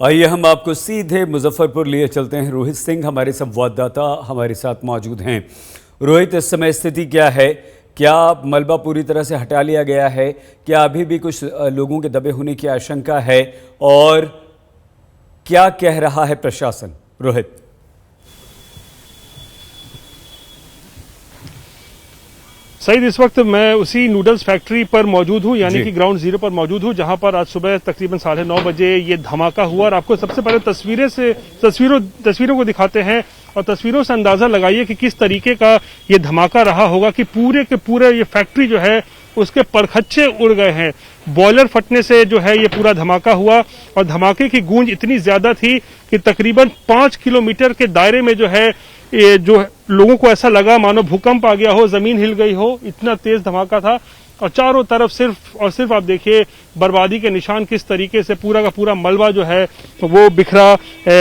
आइए हम आपको सीधे मुजफ्फरपुर लिए चलते हैं। रोहित सिंह हमारे संवाददाता हमारे साथ मौजूद हैं। रोहित, इस समय स्थिति क्या है? क्या मलबा पूरी तरह से हटा लिया गया है? क्या अभी भी कुछ लोगों के दबे होने की आशंका है? और क्या कह रहा है प्रशासन? रोहित। सईद, इस वक्त मैं उसी नूडल्स फैक्ट्री पर मौजूद हूं, यानी कि ग्राउंड जीरो पर मौजूद हूं, जहां पर आज सुबह तकरीबन 9:30 बजे ये धमाका हुआ। और आपको सबसे पहले तस्वीरों को दिखाते हैं और तस्वीरों से अंदाजा लगाइए कि किस तरीके का ये धमाका रहा होगा कि पूरे के पूरे ये फैक्ट्री जो है उसके परखच्चे उड़ गए हैं। बॉयलर फटने से जो है ये पूरा धमाका हुआ और धमाके की गूंज इतनी ज्यादा थी कि तकरीबन 5 किलोमीटर के दायरे में जो है ये जो लोगों को ऐसा लगा मानो भूकंप आ गया हो, जमीन हिल गई हो, इतना तेज धमाका था। और चारों तरफ सिर्फ आप देखिए बर्बादी के निशान, किस तरीके से पूरा का पूरा मलबा जो है वो बिखरा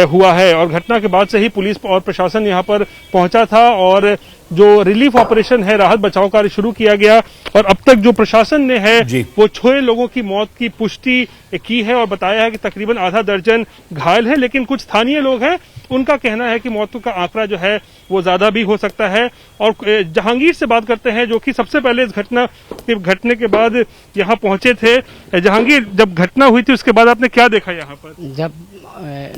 हुआ है। और घटना के बाद से ही पुलिस और प्रशासन यहां पर पहुंचा था और जो रिलीफ ऑपरेशन है, राहत बचाव कार्य शुरू किया गया। और अब तक जो प्रशासन ने है वो 6 लोगों की मौत की पुष्टि की है और बताया है कि तकरीबन आधा दर्जन घायल है। लेकिन कुछ स्थानीय लोग हैं, उनका कहना है कि मौतों का आंकड़ा जो है वो ज्यादा भी हो सकता है। और जहांगीर से बात करते हैं, जो कि सबसे पहले इस घटने के बाद यहाँ पहुंचे थे। जहांगीर, जब घटना हुई थी उसके बाद आपने क्या देखा यहाँ पर? जब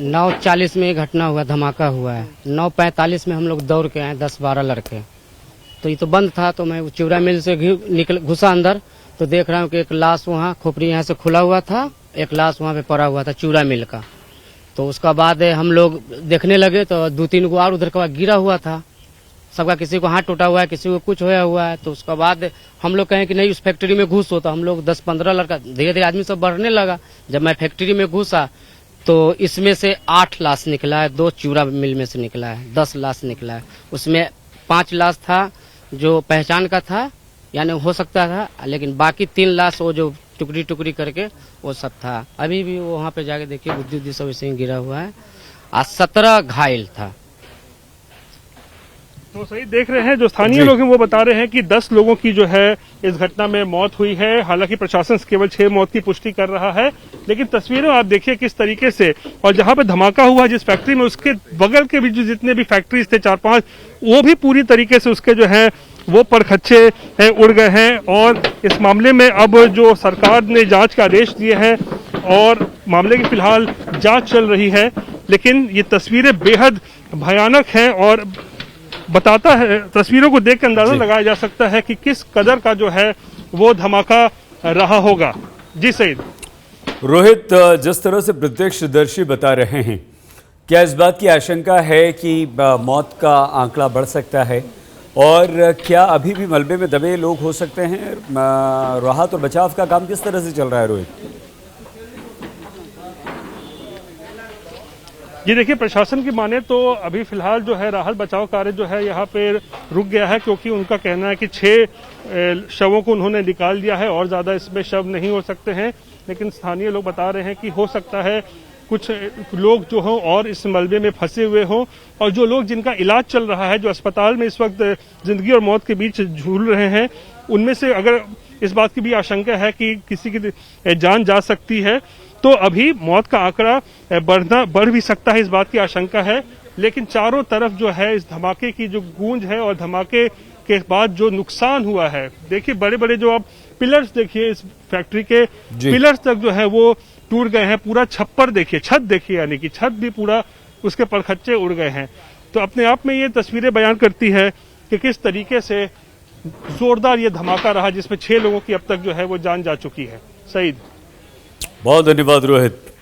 9:40 में घटना हुआ, धमाका हुआ है, 9:45 में हम लोग दौड़ के आए, 10-12 लड़के। तो ये तो बंद था, तो मैं चिवड़ा मिल से घुसा अंदर, तो देख रहा हूँ कि एक लाश वहाँ खोपड़ी यहाँ से खुला हुआ था, एक लाश वहाँ पे पड़ा हुआ था चिवड़ा मिल का। तो उसका बाद हम लोग देखने लगे तो 2-3 गो और उधर का गिरा हुआ था सबका, किसी को हाथ टूटा हुआ है, किसी को कुछ होया हुआ है। तो उसका बाद हम लोग कहें कि नहीं उस फैक्ट्री में घुस होता, हम लोग 10-15 लड़का, धीरे धीरे आदमी सब बढ़ने लगा। जब मैं फैक्ट्री में घुसा तो इसमें से 8 लाश निकला है, 2 चिवड़ा मिल में से निकला है, 10 लाश निकला है। उसमें 5 लाश था जो पहचान का था, यानी हो सकता था, लेकिन बाकी 3 लाश वो जो टुकड़ी टुकड़ी करके वो सब था। अभी भी वो वहाँ पे जाके देखिए बुद्धि सब ऐसे ही गिरा हुआ है। आज 17 घायल था। तो सही देख रहे हैं, जो स्थानीय लोग हैं वो बता रहे हैं कि 10 लोगों की जो है इस घटना में मौत हुई है। हालांकि प्रशासन केवल 6 मौत की पुष्टि कर रहा है, लेकिन तस्वीरें आप देखिए किस तरीके से। और जहां पे धमाका हुआ जिस फैक्ट्री में, उसके बगल के भी जो जितने भी फैक्ट्रीज थे 4-5, वो भी पूरी तरीके से उसके जो है वो परखच्चे उड़ गए हैं। और इस मामले में अब जो सरकार ने जांच के आदेश दिए हैं और मामले की फिलहाल जांच चल रही है, लेकिन ये तस्वीरें बेहद भयानक हैं और बताता है, तस्वीरों को देख कर अंदाजा लगाया जा सकता है कि किस कदर का जो है वो धमाका रहा होगा। जी सईद। रोहित, जिस तरह से प्रत्यक्षदर्शी बता रहे हैं, क्या इस बात की आशंका है कि मौत का आंकड़ा बढ़ सकता है? और क्या अभी भी मलबे में दबे लोग हो सकते हैं? राहत और बचाव का काम किस तरह से चल रहा है रोहित? जी देखिए, प्रशासन की माने तो अभी फिलहाल जो है राहत बचाव कार्य जो है यहाँ पे रुक गया है, क्योंकि उनका कहना है कि 6 शवों को उन्होंने निकाल दिया है और ज्यादा इसमें शव नहीं हो सकते हैं। लेकिन स्थानीय लोग बता रहे हैं कि हो सकता है कुछ लोग जो हों और इस मलबे में फंसे हुए हों, और जो लोग जिनका इलाज चल रहा है, जो अस्पताल में इस वक्त जिंदगी और मौत के बीच झूल रहे हैं, उनमें से अगर इस बात की भी आशंका है कि किसी की जान जा सकती है, तो अभी मौत का आंकड़ा बढ़ भी सकता है, इस बात की आशंका है। लेकिन चारों तरफ जो है इस धमाके की जो गूंज है और धमाके के बाद जो नुकसान हुआ है, देखिए बड़े बड़े जो आप पिलर्स देखिए, इस फैक्ट्री के पिलर्स तक जो है वो टूट गए हैं। पूरा छप्पर देखिए, छत देखिए, यानी कि छत भी पूरा उसके परखच्चे उड़ गए हैं। तो अपने आप में ये तस्वीरें बयान करती है कि किस तरीके से जोरदार ये धमाका रहा, जिसमें 6 लोगों की अब तक जो है वो जान जा चुकी है। सईद। बहुत धन्यवाद रोहित।